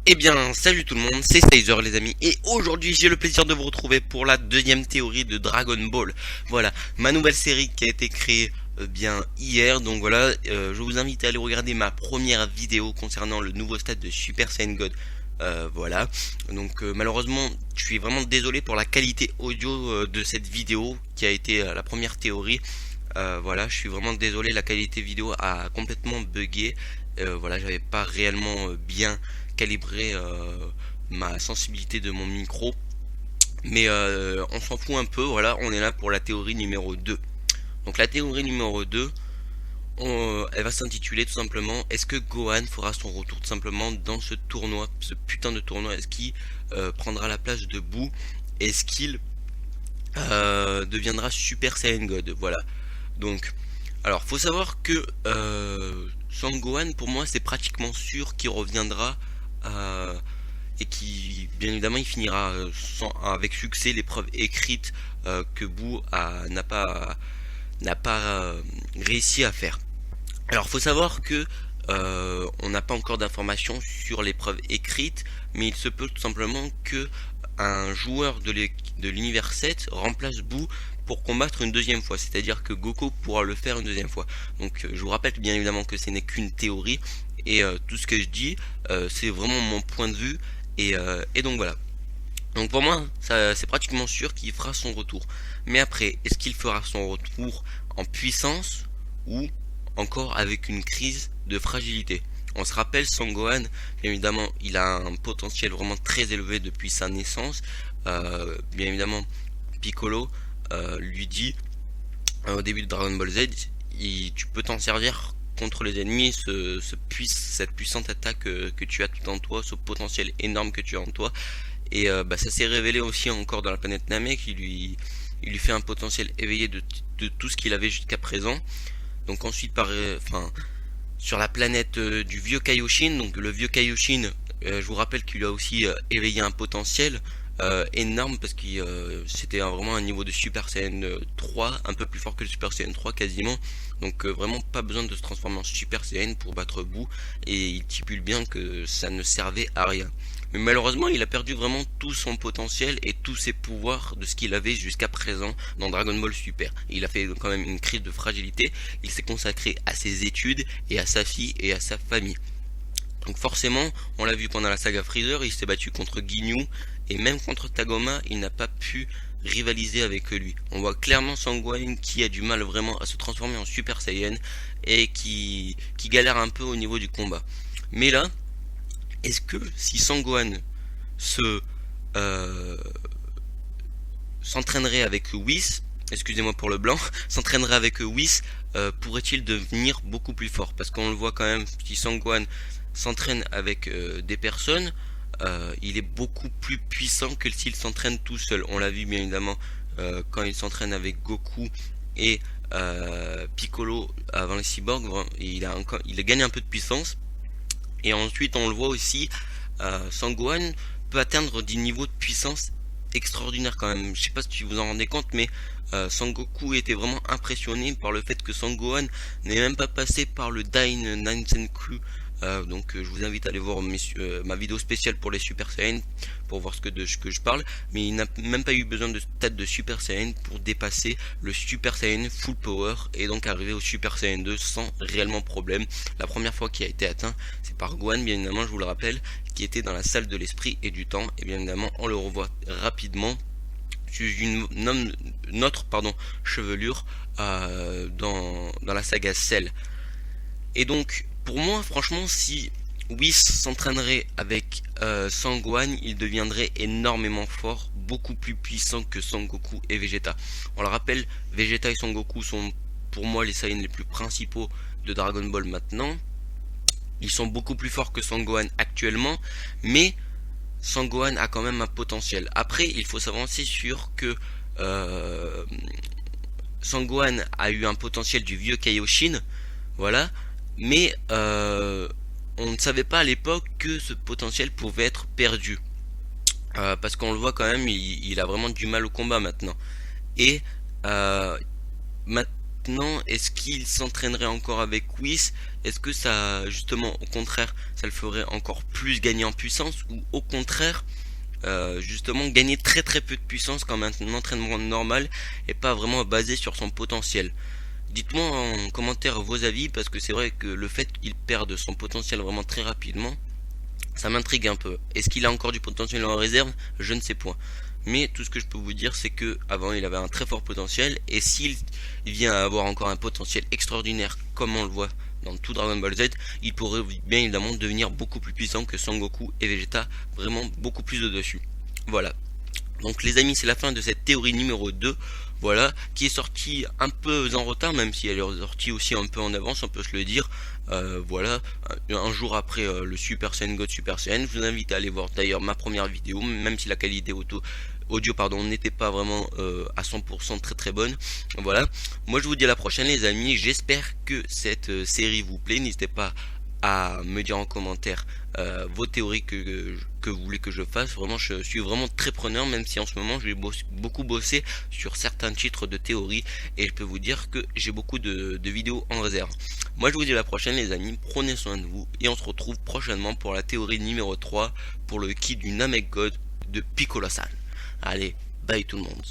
Eh bien, salut tout le monde, c'est Sizer les amis, et aujourd'hui j'ai le plaisir de vous retrouver pour la deuxième théorie de Dragon Ball. Voilà, ma nouvelle série qui a été créée bien hier, donc voilà, je vous invite à aller regarder ma première vidéo concernant le nouveau stade de Super Saiyan God. Voilà, donc malheureusement, je suis vraiment désolé pour la qualité audio de cette vidéo qui a été la première théorie. Voilà, je suis vraiment désolé, la qualité vidéo a complètement bugué. Voilà, j'avais pas réellement bien calibré ma sensibilité de mon micro. Mais on s'en fout un peu, voilà, on est là pour la théorie numéro 2. Donc la théorie numéro 2, elle va s'intituler tout simplement: est-ce que Gohan fera son retour tout simplement dans ce tournoi, ce putain de tournoi? Est-ce qu'il prendra la place de Boo? Est-ce qu'il deviendra Super Saiyan God? Voilà. Donc, alors, faut savoir que Sangohan, pour moi, c'est pratiquement sûr qu'il reviendra et qui, bien évidemment, il finira avec succès l'épreuve écrite que Boo n'a pas réussi à faire. Alors, faut savoir que on n'a pas encore d'informations sur l'épreuve écrite, mais il se peut tout simplement que un joueur de l'univers 7 remplace Boo pour combattre une deuxième fois, c'est-à-dire que Goku pourra le faire une deuxième fois. Donc je vous rappelle bien évidemment que ce n'est qu'une théorie, et tout ce que je dis, c'est vraiment mon point de vue, et donc voilà. Donc pour moi, c'est pratiquement sûr qu'il fera son retour. Mais après, est-ce qu'il fera son retour en puissance ou encore avec une crise de fragilité? On se rappelle, Sangohan, bien évidemment, il a un potentiel vraiment très élevé depuis sa naissance. Bien évidemment, Piccolo lui dit au début de Dragon Ball Z, tu peux t'en servir contre les ennemis, cette puissante attaque que tu as tout en toi, ce potentiel énorme que tu as en toi. Et ça s'est révélé aussi encore dans la planète Namek, il lui fait un potentiel éveillé de tout ce qu'il avait jusqu'à présent. Donc ensuite, sur la planète du vieux Kaioshin, donc le vieux Kaioshin, je vous rappelle qu'il a aussi éveillé un potentiel énorme, parce que c'était vraiment un niveau de Super Saiyan 3, un peu plus fort que le Super Saiyan 3 quasiment. Donc vraiment pas besoin de se transformer en Super Saiyan pour battre Boo, et il stipule bien que ça ne servait à rien. Mais malheureusement, il a perdu vraiment tout son potentiel et tous ses pouvoirs de ce qu'il avait jusqu'à présent dans Dragon Ball Super. Il a fait quand même une crise de fragilité, il s'est consacré à ses études et à sa fille et à sa famille. Donc forcément, on l'a vu pendant la saga Freezer, il s'est battu contre Ginyu, et même contre Tagoma, il n'a pas pu rivaliser avec lui. On voit clairement Sangohan qui a du mal vraiment à se transformer en Super Saiyan, et qui galère un peu au niveau du combat. Mais là, est-ce que si Sangohan se euh, s'entraînerait avec Whis, excusez-moi pour le blanc, s'entraînerait avec Whis, pourrait-il devenir beaucoup plus fort? Parce qu'on le voit quand même, si Sangohan s'entraîne avec des personnes, il est beaucoup plus puissant que s'il s'entraîne tout seul. On l'a vu bien évidemment quand il s'entraîne avec Goku et Piccolo avant les cyborgs, il a gagné un peu de puissance. Et ensuite on le voit aussi, Sangohan peut atteindre des niveaux de puissance extraordinaires quand même. Je sais pas si vous vous en rendez compte, mais Sangoku était vraiment impressionné par le fait que Sangohan n'est même pas passé par le Dain Nansenku. Donc je vous invite à aller voir ma vidéo spéciale pour les Super Saiyan pour voir ce que je parle. Mais il n'a même pas eu besoin de stade de Super Saiyan pour dépasser le Super Saiyan Full Power, et donc arriver au Super Saiyan 2 sans réellement problème. La première fois qui a été atteint, c'est par Gohan, bien évidemment, je vous le rappelle, qui était dans la salle de l'esprit et du temps. Et bien évidemment, on le revoit rapidement sur une autre chevelure dans la saga Cell. Et donc, pour moi, franchement, si Whis s'entraînerait avec Sangohan, il deviendrait énormément fort, beaucoup plus puissant que Sangoku et Vegeta. On le rappelle, Vegeta et Sangoku sont pour moi les Saiyans les plus principaux de Dragon Ball maintenant. Ils sont beaucoup plus forts que Sangohan actuellement, mais Sangohan a quand même un potentiel. Après, il faut s'avancer sur que euh, Sangohan a eu un potentiel du vieux Kaioshin, voilà, mais on ne savait pas à l'époque que ce potentiel pouvait être perdu. Parce qu'on le voit quand même, il a vraiment du mal au combat maintenant. Et euh, maintenant, est-ce qu'il s'entraînerait encore avec Whis? Est-ce que ça, justement, au contraire, ça le ferait encore plus gagner en puissance, ou au contraire, justement, gagner très très peu de puissance comme un entraînement normal et pas vraiment basé sur son potentiel? Dites-moi en commentaire vos avis, parce que c'est vrai que le fait qu'il perde son potentiel vraiment très rapidement, ça m'intrigue un peu. Est-ce qu'il a encore du potentiel en réserve? Je ne sais point. Mais tout ce que je peux vous dire, c'est que avant il avait un très fort potentiel, et s'il vient à avoir encore un potentiel extraordinaire, comme on le voit dans tout Dragon Ball Z, il pourrait bien évidemment devenir beaucoup plus puissant que Sangoku et Vegeta, vraiment beaucoup plus au-dessus. Voilà. Donc les amis, c'est la fin de cette théorie numéro 2, voilà, qui est sortie un peu en retard, même si elle est sortie aussi un peu en avance, on peut se le dire. Voilà, un jour après le Super Saiyan God Super Saiyan. Je vous invite à aller voir d'ailleurs ma première vidéo, même si la qualité audio pardon, n'était pas vraiment à 100% très très bonne. Voilà, moi je vous dis à la prochaine les amis, j'espère que cette série vous plaît, n'hésitez pas à me dire en commentaire vos théories que vous voulez que je fasse. Vraiment, je suis vraiment très preneur, même si en ce moment j'ai beaucoup bossé sur certains titres de théorie, et je peux vous dire que j'ai beaucoup de vidéos en réserve. Moi je vous dis à la prochaine les amis, prenez soin de vous, et on se retrouve prochainement pour la théorie numéro 3, pour le ki du Namek God de Piccolo-san. Allez, bye tout le monde.